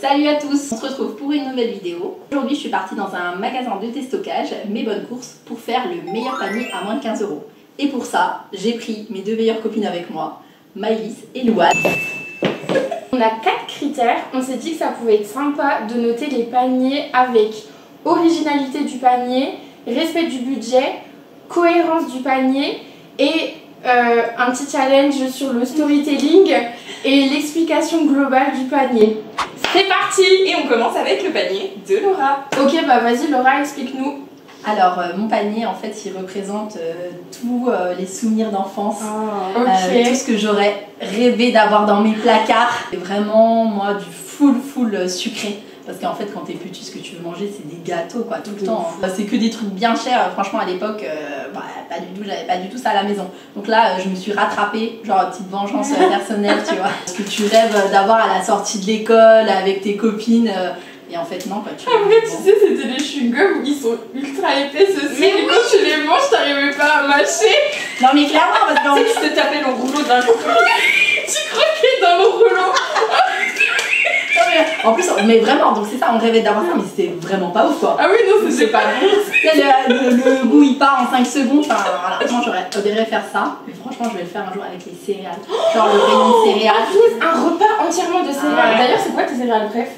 Salut à tous, on se retrouve pour une nouvelle vidéo. Aujourd'hui je suis partie dans un magasin de déstockage, mes bonnes courses, pour faire le meilleur panier à moins de 15 €. Et pour ça, j'ai pris mes deux meilleures copines avec moi, Maëlys et Louane. On a 4 critères, on s'est dit que ça pouvait être sympa de noter les paniers avec originalité du panier, respect du budget, cohérence du panier et un petit challenge sur le storytelling et l'explication globale du panier. C'est parti! Et on commence avec le panier de Laura. Ok, bah vas-y Laura, explique-nous. Alors mon panier en fait il représente tous les souvenirs d'enfance, tout ce que j'aurais rêvé d'avoir dans mes placards. C'est vraiment moi du full sucré. Parce qu'en fait quand t'es petit ce que tu veux manger c'est des gâteaux quoi tout le temps. C'est que des trucs bien chers, franchement à l'époque j'avais pas du tout ça à la maison. Donc là je me suis rattrapée, genre petite vengeance personnelle tu vois. Ce que tu rêves d'avoir à la sortie de l'école avec tes copines. Et en fait non quoi tu après tu sais c'était les chewing-gums, ils sont ultra épais ceux-ci et quand tu les manges t'arrivais pas à mâcher. Non mais clairement parce que tu te tapais le rouleau d'un coup. Tu croquais dans le rouleau. En plus, mais vraiment, donc c'est ça, on rêvait d'avoir ça, mais c'était vraiment pas ouf quoi. Ah oui, non, c'est pas bon. Le goût il part en 5 secondes, enfin voilà, franchement j'aurais adoré faire ça, mais franchement je vais le faire un jour avec les céréales. Genre le rayon de céréales. Un repas entièrement de céréales. D'ailleurs, c'est quoi tes céréales préf?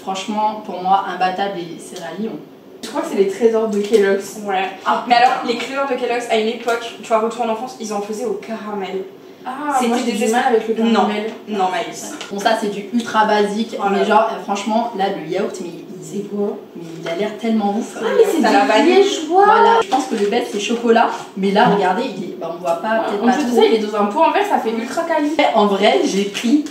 Franchement, pour moi, imbattable les céréales Lion. Je crois que c'est les trésors de Kellogg's. Ouais. Mais alors, les trésors de Kellogg's, à une époque, tu vois, retour en enfance, ils en faisaient au caramel. Ah, moi j'ai du mal avec le caramel. Non, Maëlys. Bon, ça c'est du ultra basique, mais genre, franchement, là le yaourt, mais c'est quoi? Mais il a l'air tellement ouf. Ah, mais c'est la liégeois. Voilà, je pense que le best c'est chocolat, mais là, regardez, il est, on voit pas, peut-être pas trop. Ça, il est dans un pot en verre, ça fait ultra quali. En vrai, j'ai pris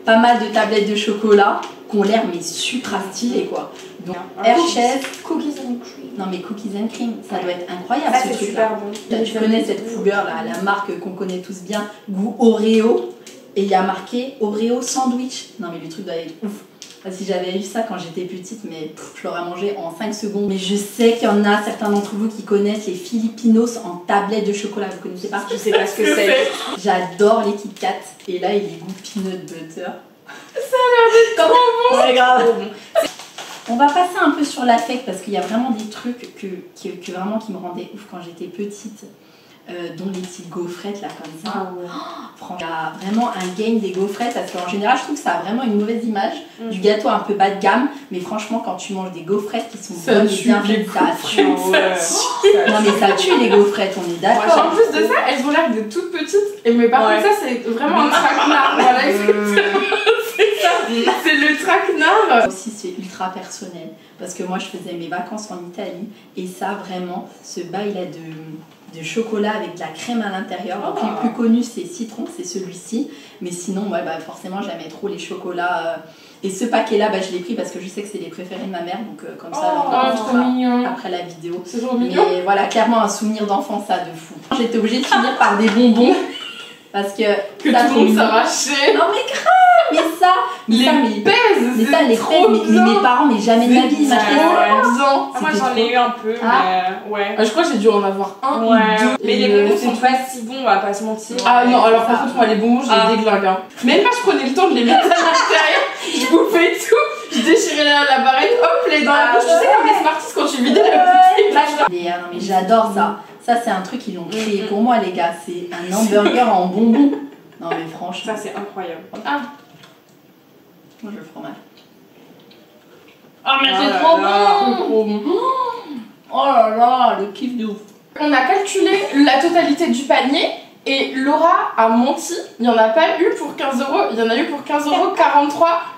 pas mal de tablettes de chocolat qui ont l'air mais super stylées quoi. Donc Hershey's Cookies and Cream. Non mais Cookies and Cream, ça doit être incroyable ça, ce truc super là. Bon. Tu connais cette couleur là, la marque qu'on connaît tous bien, goût Oreo, et il y a marqué Oreo sandwich. Non mais le truc doit être ouf. Si j'avais eu ça quand j'étais petite, mais je l'aurais mangé en 5 secondes. Mais je sais qu'il y en a certains d'entre vous qui connaissent les Filipinos en tablette de chocolat. Vous connaissez pas? Je sais pas ce que c'est. J'adore les Kit Kat. Et là, il est goût peanut butter. Ça a l'air d'être trop bon. C'est grave. On va passer un peu sur l'affect parce qu'il y a vraiment des trucs qui me rendaient ouf quand j'étais petite. Dont les petites gaufrettes là comme ça. Ah ouais. Franchement, il y a vraiment un gain des gaufrettes parce qu'en général je trouve que ça a vraiment une mauvaise image du gâteau un peu bas de gamme, mais franchement quand tu manges des gaufrettes qui sont bonnes et bien faites, ça tue. Non mais ça tue les gaufrettes, on est d'accord. En plus de ça, elles ont l'air de toutes petites, mais par contre ça c'est vraiment un traquenard. Voilà, c'est ça, c'est le traquenard. Aussi c'est ultra personnel parce que moi je faisais mes vacances en Italie et ça vraiment, ce bail là de chocolat avec de la crème à l'intérieur. Donc le plus connu c'est citron, c'est celui-ci. Mais sinon, ouais, vraiment j'aimais trop les chocolats. Et ce paquet là, je l'ai pris parce que je sais que c'est les préférés de ma mère. Donc comme ça, trop mignon. Après la vidéo. C'est trop mignon. Mais voilà, clairement un souvenir d'enfance ça de fou. J'étais obligée de finir par des bonbons. Parce que ça, tout le monde s'arrachait. Non mais grave. Mais ça, les mes parents, mais jamais de ma vie, ils m'achetaient ça. Moi j'en ai eu un peu, mais ouais. Je crois que j'ai dû en avoir un ou deux. Mais les bonbons sont pas si bons, on va pas se mentir. Ah non, alors par contre, moi les bonbons, je les déglingue. Même pas, je prenais le temps de les mettre à l'intérieur, je bouffais tout, je déchirais la barrette, hop, les dans la bouche. Tu sais, comme les Smarties quand tu vidais la bouteille. Non mais j'adore ça. Ça, c'est un truc qu'ils ont créé pour moi, les gars. C'est un hamburger en bonbons. Non mais franchement. Ça, c'est incroyable. Ah. Moi je le fromage. Oh mais c'est trop bon! Oh là là, le kiff de ouf! On a calculé la totalité du panier et Laura a menti. Il n'y en a pas eu pour 15 €, il y en a eu pour 15,43 €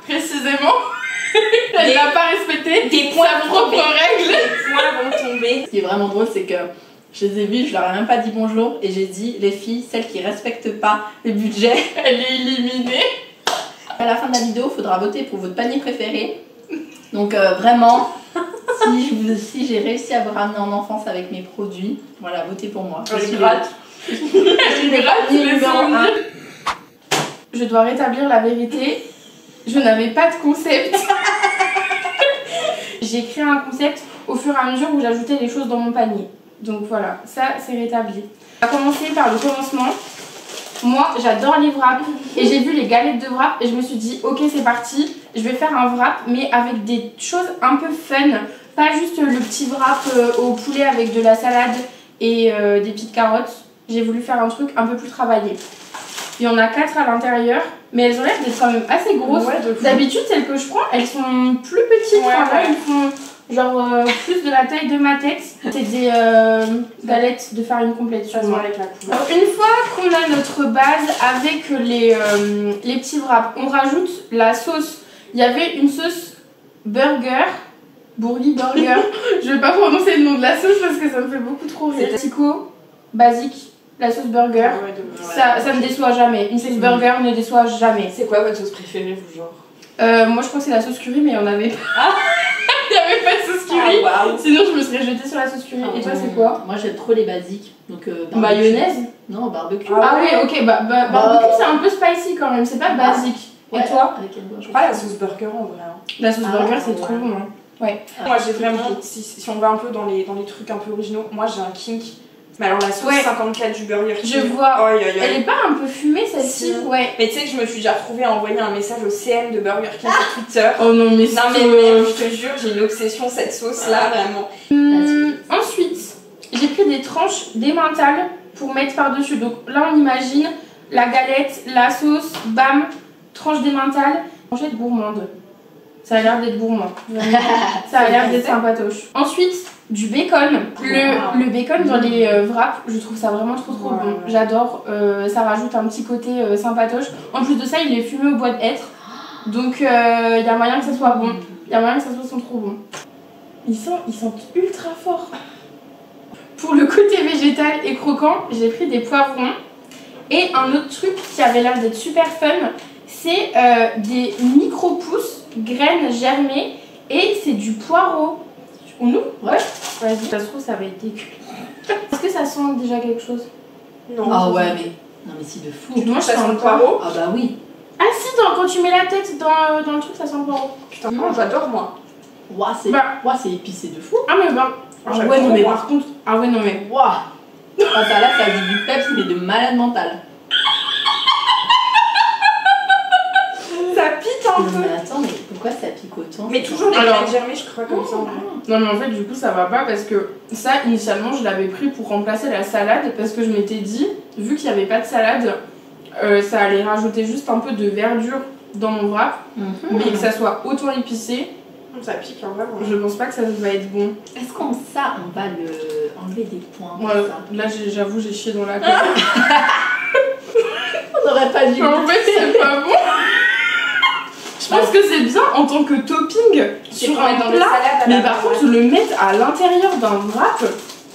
précisément. Elle n'a pas respecté des points sa propre règle. Les points vont tomber. Ce qui est vraiment drôle, c'est que je les ai vus, je leur ai même pas dit bonjour et j'ai dit les filles, celle qui respecte pas le budget, elle est éliminée. À la fin de la vidéo, il faudra voter pour votre panier préféré. Donc vraiment, si j'ai réussi à vous ramener en enfance avec mes produits, voilà, votez pour moi. Je suis gratte. Je dois rétablir la vérité. Je n'avais pas de concept. J'ai créé un concept au fur et à mesure où j'ajoutais les choses dans mon panier. Donc voilà, ça c'est rétabli. On va commencer par le commencement. Moi, j'adore les wraps. Et j'ai vu les galettes de wrap et je me suis dit, ok, c'est parti. Je vais faire un wrap, mais avec des choses un peu fun. Pas juste le petit wrap au poulet avec de la salade et des petites carottes. J'ai voulu faire un truc un peu plus travaillé. Il y en a 4 à l'intérieur, mais elles ont l'air d'être quand même assez grosses. Ouais, d'habitude, celles que je prends, elles sont plus petites. Ouais, enfin, là, elles font genre plus de la taille de ma tête. C'est des galettes de farine complète. Sur moi. Avec la couleur. Alors, une fois qu'on a notre base avec les petits wraps, on rajoute la sauce. Il y avait une sauce burger. Burger. Je vais pas prononcer le nom de la sauce parce que ça me fait beaucoup trop rire. C'est Tico, basique. La sauce burger, ça me déçoit jamais. Une sauce burger ne déçoit jamais. C'est quoi votre sauce préférée, vous, genre moi, je crois que c'est la sauce curry, mais il n'y en avait pas. Il n'y avait pas de sauce curry. Wow. Sinon, je me serais jetée sur la sauce curry. Et toi, c'est quoi? Moi, j'aime trop les basiques. Donc, mayonnaise? Non, barbecue. Ah oui, ok. Barbecue, c'est un peu spicy quand même. C'est pas basique. Et toi? Je crois la sauce burger en vrai. La sauce burger, c'est trop bon. Ouais. Moi, j'ai vraiment, si on va un peu dans les trucs un peu originaux, moi, j'ai un kink. Mais alors la sauce 54 du Burger King. Je vois. Elle est pas un peu fumée celle-ci? Ouais. Mais tu sais que je me suis déjà retrouvée à envoyer un message au CM de Burger King sur Twitter. Oh non mais je te jure, j'ai une obsession cette sauce là vraiment. Ensuite, j'ai pris des tranches d'emmental pour mettre par-dessus. Donc là on imagine la galette, la sauce, bam, tranche d'emmental, tranchette gourmande. Ça a l'air d'être gourmand. Ça a l'air d'être sympatoche. Ensuite, du bacon. Le bacon dans les wraps, je trouve ça vraiment trop bon. J'adore, ça rajoute un petit côté sympatoche. En plus de ça, il est fumé au bois de hêtre. Donc il y a moyen que ça soit bon. Il y a moyen que ça soit trop bon. Ils sentent ultra fort. Pour le côté végétal et croquant, j'ai pris des poivrons. Et un autre truc qui avait l'air d'être super fun, c'est des micro-pousses, graines germées. Et c'est du poireau. On ouvre? Ouais. Vas-y, ça se trouve, ça va être dégueu. Est-ce que ça sent déjà quelque chose? Non. Ah ouais, mais. Non, mais c'est de fou. Moi, ça sent le poireau? Ah bah oui. Ah si, quand tu mets la tête dans le truc, ça sent le poireau. Putain, moi j'adore, moi. Ouah, c'est épicé de fou. Ah, mais bah. Ah ouais, non, mais par contre. Ah ouais, non, mais. Ouah. Ah, ça là, ça a du peps, mais de malade mental. Ça pique un peu. Mais attends, mais pourquoi ça pique autant? Mais toujours des graines germées, je crois, comme ça. Non, mais en fait, du coup, ça va pas parce que ça, initialement, je l'avais pris pour remplacer la salade parce que je m'étais dit, vu qu'il n'y avait pas de salade, ça allait rajouter juste un peu de verdure dans mon wrap, mais que ça soit autant épicé. Ça pique, en vrai. Je pense pas que ça va être bon. Est-ce qu'on va enlever des points? Ouais, là, j'avoue, j'ai chié dans la coque. On n'aurait pas dû. En fait, c'est pas bon. Je pense que c'est bien en tant que topping sur un plat, mais par contre le mettre à l'intérieur d'un wrap,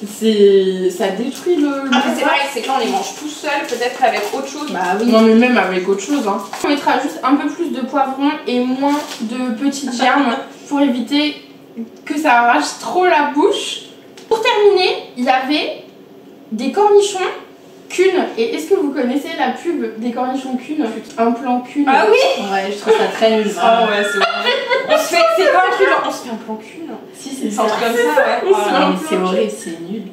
ça détruit le après c'est pareil, c'est que là on les mange tout seul, peut-être qu'avec autre chose. Bah oui. Non mais même avec autre chose. Hein. On mettra juste un peu plus de poivron et moins de petites germes pour éviter que ça arrache trop la bouche. Pour terminer, il y avait des cornichons Kuhn. Et est-ce que vous connaissez la pub des cornichons Kuhn? Un plan Kuhn. Ah oui. Ouais, je trouve ça très nul. Ah ouais, c'est vrai. C'est pas un truc genre on se fait un plan Kuhn. Si, c'est un truc comme ça, ouais. C'est horrible, c'est nul.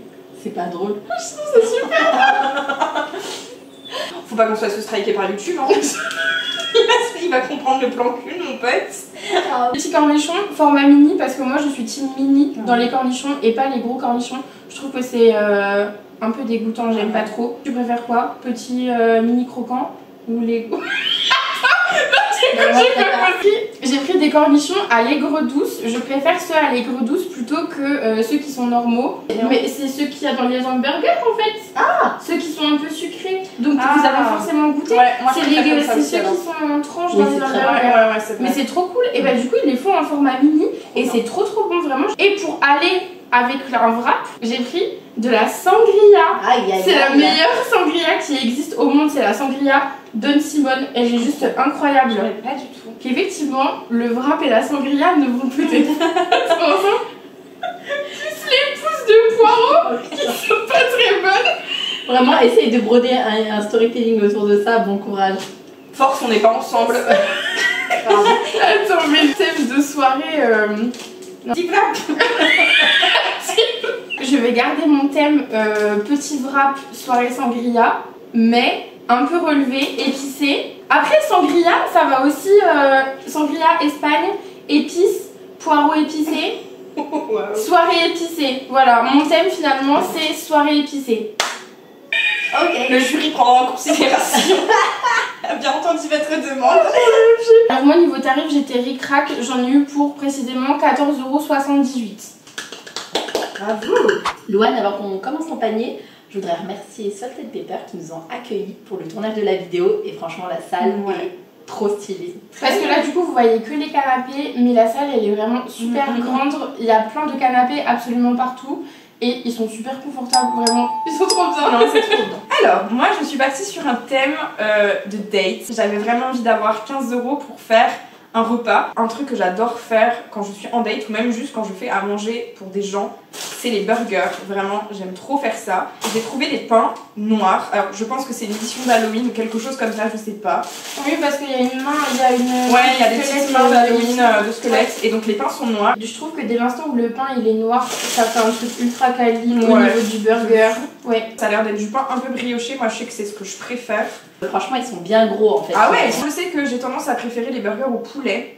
C'est pas drôle. Je trouve ça super. Faut pas qu'on se fasse striker par YouTube, hein. Il va comprendre le plan Kuhn, mon pote. Petit cornichon, format mini, parce que moi je suis team mini dans les cornichons et pas les gros cornichons. Je trouve que c'est un peu dégoûtant, j'aime pas trop. Tu préfères quoi? Petit mini croquant ou les... J'ai pris des cornichons à l'aigre douce. Je préfère ceux à l'aigre douce plutôt que ceux qui sont normaux. Mais c'est ceux qu'il y a dans les hamburgers en fait. Ah, ceux qui sont un peu sucrés. Donc vous avez forcément goûté. Ouais, c'est ceux qui sont en tranche dans les hamburgers. Mais c'est trop cool. Et bah du coup ils les font en format mini et c'est trop bon vraiment. Et pour aller avec un wrap, j'ai pris de la sangria. C'est la meilleure sangria qui existe au monde, c'est la sangria Don Simone. Elle est juste incroyable. Je pas du tout. Qu'effectivement, le wrap et la sangria ne vont peut-être pas ensemble. Plus les pousses de poireaux qui sont pas très bonnes. Vraiment, essaye de broder un storytelling autour de ça, bon courage. Force, on n'est pas ensemble. Attends, mais le thème de soirée... Je vais garder mon thème petit wrap soirée sangria, mais un peu relevé, épicé. Après sangria, ça va aussi, sangria Espagne, épices, poireaux épicés, Wow. soirée épicée. Voilà, mon thème finalement c'est soirée épicée. Ok. Le jury prendra en considération. Bien entendu votre demande. Alors moi niveau tarif j'étais ric-rac, j'en ai eu pour précisément 14,78 €. Bravo. Louane, avant qu'on commence ton panier, je voudrais remercier Salt & Pepper qui nous ont accueillis pour le tournage de la vidéo et franchement la salle est trop stylée. Parce que là du coup vous voyez que les canapés, mais la salle elle est vraiment super grande, il y a plein de canapés absolument partout et ils sont super confortables, vraiment, ils sont trop bien. Non, c'est trop bien. Alors, moi je suis partie sur un thème de date. J'avais vraiment envie d'avoir 15 € pour faire un repas. Un truc que j'adore faire quand je suis en date ou même juste quand je fais à manger pour des gens, c'est les burgers. Vraiment, j'aime trop faire ça. J'ai trouvé des pains noirs. Alors, je pense que c'est une édition d'Halloween ou quelque chose comme ça, je sais pas. Oui, parce qu'il y a une main, il y a une... Ouais, il y a des petites mains d'Halloween de squelettes et donc les pains sont noirs. Je trouve que dès l'instant où le pain il est noir, ça fait un truc ultra quali au Ouais. niveau du burger. Ouais. Ça a l'air d'être du pain un peu brioché. Moi, je sais que c'est ce que je préfère. Franchement, ils sont bien gros en fait. Ah ouais, je sais que j'ai tendance à préférer les burgers au poulet.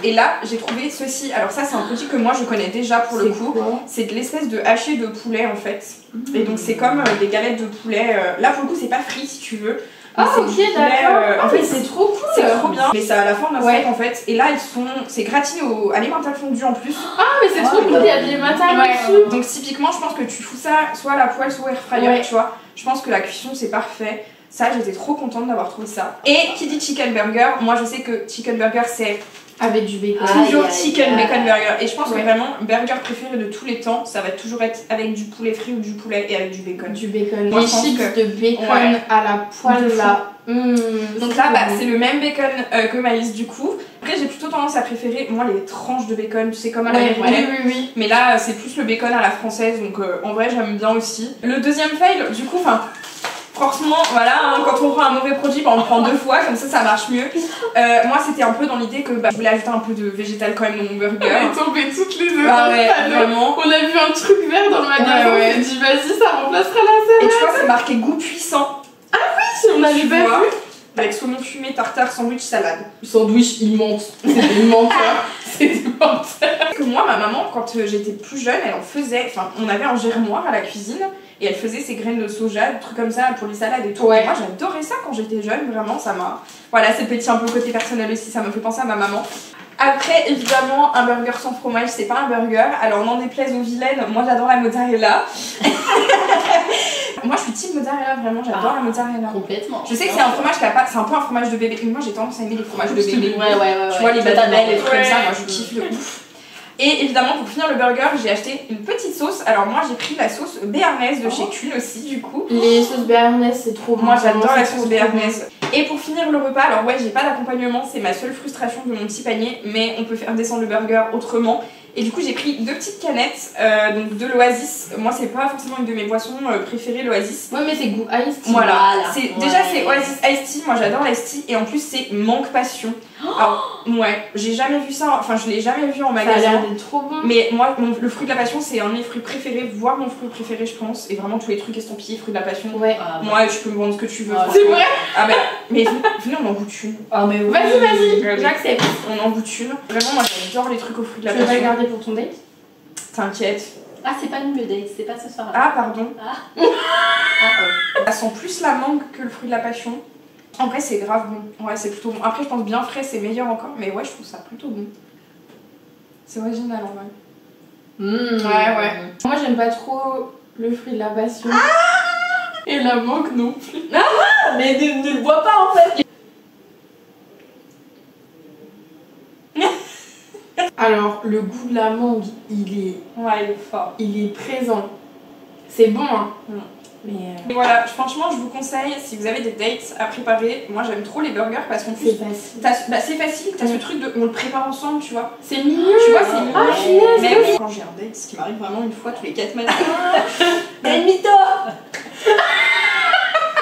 Et là, j'ai trouvé ceci. Alors ça, c'est un produit que moi je connais déjà pour le coup. C'est de l'espèce de haché de poulet en fait. Et donc c'est comme des galettes de poulet. Là pour le coup, c'est pas frit si tu veux. Ah c'est ok, du poulet, d'accord. en fait, c'est trop cool. c'est trop bien. Mais ça a la forme d'un Ouais. steak en fait. Et là, c'est gratiné à l'emmental fondu en plus. Ah mais c'est trop cool, il y a des matins dessus. Donc typiquement, je pense que tu fous ça soit à la poêle, soit au air fryer, Ouais. tu vois. Je pense que la cuisson c'est parfait. Ça, j'étais trop contente d'avoir trouvé ça. Et qui dit chicken burger, moi je sais que chicken burger c'est Avec du bacon. toujours Aïe, chicken aïe, bacon burger. Et je pense Ouais. que vraiment, burger préféré de tous les temps, ça va toujours être avec du poulet frit ou du poulet et avec du bacon. Du bacon. Moi, Les je pense chips que- de bacon Ouais. à la poêle De fou. là. Donc là, bah, c'est le même bacon que Maïs du coup. Après, j'ai plutôt tendance à préférer, moi, les tranches de bacon, tu sais, comme à la oui, americaine. oui. Mais là, c'est plus le bacon à la française, donc en vrai, j'aime bien aussi. Le deuxième fail, du coup, enfin. Franchement, voilà, hein, quand on prend un mauvais produit, bah, on le prend 2 fois, comme ça marche mieux. Moi, c'était un peu dans l'idée que je voulais ajouter un peu de végétal quand même dans mon burger. On est tombé toutes les deux Ah dans ouais, le panneau. vraiment. On a vu un truc vert dans le magasin, Ouais. on s'est dit vas-y, ça remplacera la Et tu vois, c'est marqué goût puissant. salade. On avait Tu pas vois, vu. avec saumon fumé, tartare, sandwich, salade. Sandwich immense. C'était menteur. C'était menteur. Parce que moi, ma maman, quand j'étais plus jeune, elle en faisait. Enfin, on avait un germoir à la cuisine et elle faisait ses graines de soja, des trucs comme ça pour les salades et tout. Ouais. Et moi, j'adorais ça quand j'étais jeune, vraiment, ça m'a. Voilà, c'est petit un peu côté personnel aussi, ça me fait penser à ma maman. Après, évidemment, un burger sans fromage, c'est pas un burger. Alors, n'en déplaise aux vilaines, moi j'adore la mozzarella. Moi, je suis team mozzarella, vraiment, j'adore la mozzarella. Complètement. Je sais que c'est un fromage qui a pas. C'est un peu un fromage de bébé. Moi, j'ai tendance à aimer les fromages de bébé. Ouais. Tu vois, les batanelles et tout comme ça, Ouais. moi je kiffe de ouf. Et évidemment, pour finir le burger, j'ai acheté une petite sauce. Alors, moi j'ai pris la sauce béarnaise de chez Thun aussi, du coup. Les sauces béarnaises, c'est trop bon. Moi j'adore Vraiment, la c'est sauce trop béarnaise. Et pour finir le repas, alors ouais, j'ai pas d'accompagnement, c'est ma seule frustration de mon petit panier, mais on peut faire descendre le burger autrement. Et du coup, j'ai pris 2 petites canettes donc de l'Oasis. Moi, c'est pas forcément une de mes boissons préférées, l'Oasis. Ouais, mais c'est goût iced tea. Voilà, Voilà. déjà Ouais. c'est Oasis Iced Tea, moi j'adore l'Iced Tea et en plus c'est manque passion. Alors ouais, j'ai jamais vu ça, enfin je l'ai jamais vu en Ça a magasin. l'air d'être trop bon. Mais moi, le fruit de la passion c'est un de mes fruits préférés, voire mon fruit préféré je pense. Et vraiment tous les trucs estampillés, fruit de la passion. Ouais. Ah, bah. Moi je peux me vendre ce que tu veux. Ah, franchement. c'est vrai. Ah bah, mais venez on en goûte une. Ah, mais oui. Vas-y, Ouais, j'accepte. On en goûte une. Vraiment moi j'adore les trucs aux fruits de la Tu veux pas le passion. garder pour ton date? T'inquiète. Ah, c'est pas une date, c'est pas ce soir. Ah pardon. Oh. Ça sent plus la mangue que le fruit de la passion. En vrai, c'est grave bon. Ouais, c'est plutôt bon. Après, je pense bien frais, c'est meilleur encore. Mais ouais, je trouve ça plutôt bon. C'est original en vrai. Ouais. Moi, j'aime pas trop le fruit de la passion. Et la mangue non plus. Mais ne le bois pas en fait. Alors, le goût de la mangue, il Ouais, il est fort. est présent. C'est bon, hein. Mais Et voilà, franchement, je vous conseille, si vous avez des dates à préparer, moi j'aime trop les burgers parce qu'en plus, c'est facile. c'est facile, t'as ce truc de. On le prépare ensemble, tu vois. C'est mignon. Tu vois, c'est mignon. Ah, punaise, Mais oui. oui, quand j'ai un date, ce qui m'arrive vraiment une fois tous les 4 matins. T'es une mytho.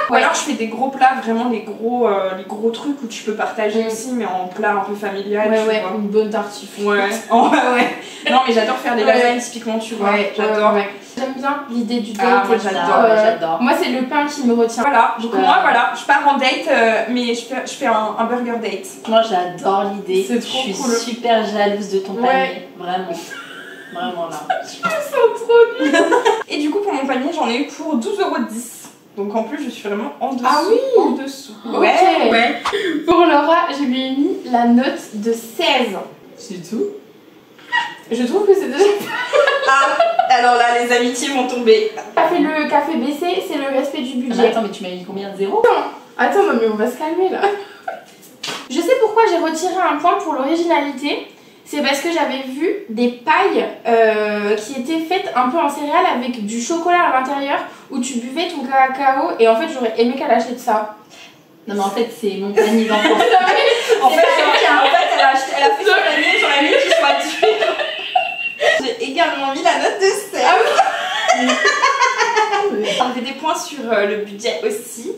Ou alors je fais des gros plats, vraiment les gros trucs où tu peux partager aussi, mais en plat un peu familial. Ouais, tu ouais, vois. une bonne tartiflette. Ouais, ouais. Non, mais j'adore faire des lasagnes typiquement, tu vois. Ouais, J'adore. ouais. J'aime bien l'idée du date. Ah, moi j'adore. Moi c'est le pain qui me retient. Voilà, donc moi voilà, je pars en date, mais je fais un burger date. Moi j'adore l'idée. C'est trop cool. Je suis super jalouse de ton panier. Vraiment. Vraiment là. Je me sens trop nulle. Et du coup pour mon panier j'en ai eu pour 12,10 €. Donc en plus je suis vraiment en dessous. Ah oui. En dessous. Ok. Ouais. Pour Laura, je lui ai mis la note de 16. C'est tout. Je trouve que c'est déjà... Ah, alors là les amitiés vont tomber. Le café baissé, c'est le respect du budget. Attends, mais tu m'as mis combien de 0? Attends, non, mais on va se calmer là. Je sais pourquoi j'ai retiré un point pour l'originalité. C'est parce que j'avais vu des pailles qui étaient faites un peu en céréales avec du chocolat à l'intérieur où tu buvais ton cacao et en fait j'aurais aimé qu'elle achète ça. Non mais en fait c'est mon panier d'enfant. En fait elle a fait son panier, j'aurais aimé qu'il soit dur. J'ai également mis la note de 16. On fait des points sur le budget aussi.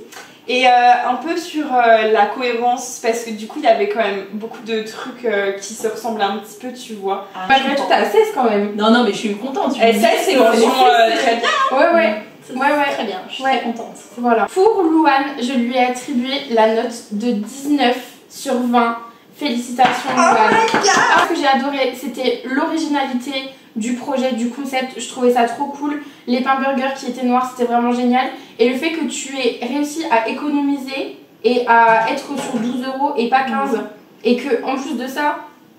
Et un peu sur la cohérence, parce que du coup il y avait quand même beaucoup de trucs qui se ressemblaient un petit peu, tu vois. Malgré tout, t'as 16 quand même. Non, mais je suis contente. 16 c'est mention très bien. Ouais. Très bien, je suis très contente. Voilà. Pour Louane, je lui ai attribué la note de 19 sur 20. Félicitations Louane. Ce que j'ai adoré, c'était l'originalité du projet, du concept. Je trouvais ça trop cool. Les pains burgers qui étaient noirs, c'était vraiment génial. Et le fait que tu aies réussi à économiser et à être sur 12 € et pas 15. Et que en plus de ça,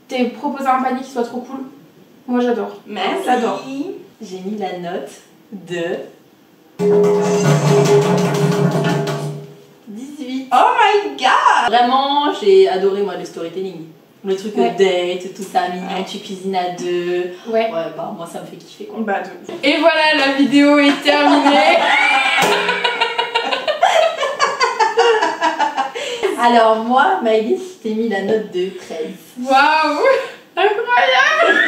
t'aies proposé un panier qui soit trop cool. Moi j'adore. Merci. J'adore. J'ai mis la note de 18. Oh my god! Vraiment, j'ai adoré moi le storytelling. Le truc Ouais. date, tout ça, mignon, tu cuisines à deux. Ouais. Bah moi ça me fait kiffer quoi. Bah de ouf. Et voilà, la vidéo est terminée. Alors moi, Maëlys, je t'ai mis la note de 13. Waouh! Incroyable!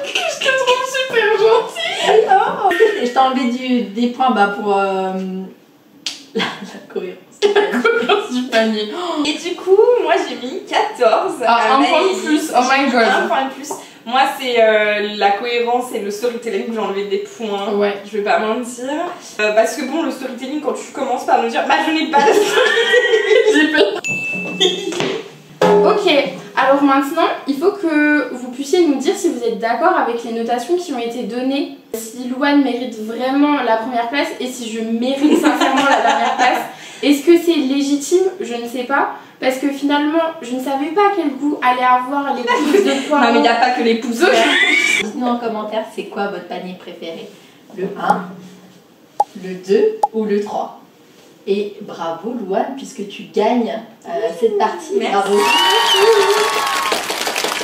Je te trouve super gentille! Oh, et je t'ai enlevé des points pour la cohérence. Du panier. Et du coup, moi j'ai mis 14. Ah, un point de plus, oh my god. Un point de plus. Moi c'est la cohérence et le storytelling que j'ai enlevé des points. Ouais. Je vais pas mentir. Parce que bon, le storytelling, quand tu commences par me dire bah je n'ai pas de storytelling. J'ai peur. Ok, alors maintenant, il faut que vous puissiez nous dire si vous êtes d'accord avec les notations qui ont été données. Si Louane mérite vraiment la première place et si je mérite sincèrement la dernière place. Est-ce que c'est légitime? Je ne sais pas. Parce que finalement, je ne savais pas quel goût allait avoir les pousses de poireaux. Non mais il n'y a pas que les pouces. Dites-nous en commentaire c'est quoi votre panier préféré. Le 1, le 2 ou le 3. Et bravo Louane puisque tu gagnes cette partie. Merci. Bravo.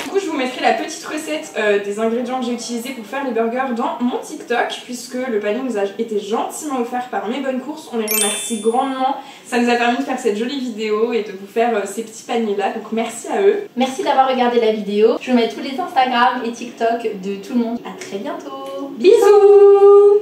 Du coup, je vous mettrai la petite recette des ingrédients que j'ai utilisés pour faire les burgers dans mon TikTok, puisque le panier nous a été gentiment offert par Mes Bonnes Courses. On les remercie grandement. Ça nous a permis de faire cette jolie vidéo et de vous faire ces petits paniers-là. Donc merci à eux. Merci d'avoir regardé la vidéo. Je vous mets tous les Instagram et TikTok de tout le monde. À très bientôt. Bisous!